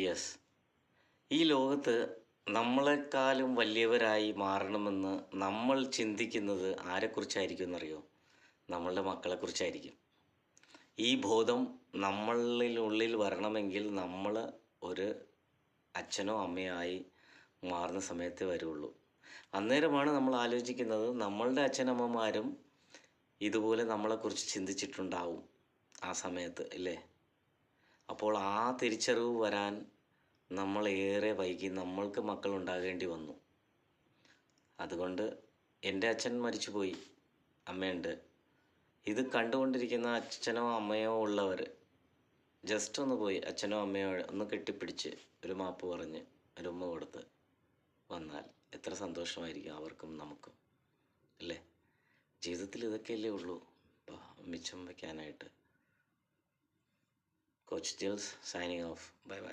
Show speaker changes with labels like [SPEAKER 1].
[SPEAKER 1] Yes, ഈ ലോകത്ത് നമ്മളെക്കാളും വലിയവരായി മാറണമെന്ന് നമ്മൾ ചിന്തിക്കുന്നത് ആരെക്കുറിച്ചായിരിക്കും എന്നറിയോ? നമ്മളുടെ മക്കളെക്കുറിച്ചായിരിക്കും. ഈ ബോധം നമ്മളിലുള്ളിൽ വരണമെങ്കിൽ നമ്മൾ ഒരു അച്ഛനോ അമ്മയോ ആയി മാറുന്ന സമയത്തേ വരുള്ളൂ. അന്നേരമാണ് നമ്മൾ ആലോചിക്കുന്നത് നമ്മളുടെ അച്ഛനമ്മമാരും ഇതുപോലെ നമ്മളെക്കുറിച്ച് ചിന്തിച്ചിട്ടുണ്ടാവും ആ സമയത്ത്, ഇല്ലേ? അപ്പോൾ ആ തിരിച്ചറിവ് വരാൻ നമ്മൾ ഏറെ വൈകി, നമ്മൾക്ക് മക്കളുണ്ടാകേണ്ടി വന്നു. അതുകൊണ്ട് എൻ്റെ അച്ഛൻ മരിച്ചുപോയി, അമ്മയുണ്ട്. ഇത് കണ്ടുകൊണ്ടിരിക്കുന്ന അച്ഛനോ അമ്മയോ ഉള്ളവർ ജസ്റ്റ് ഒന്ന് പോയി അച്ഛനോ അമ്മയോ ഒന്ന് കെട്ടിപ്പിടിച്ച് ഒരു മാപ്പ് പറഞ്ഞ് ഒരു ഉമ്മ കൊടുത്ത് വന്നാൽ എത്ര സന്തോഷമായിരിക്കും അവർക്കും നമുക്കും, അല്ലേ? ജീവിതത്തിൽ ഇതൊക്കെയല്ലേ ഉള്ളൂ മിച്ചം വയ്ക്കാനായിട്ട്. Coach Jils signing off. Bye by.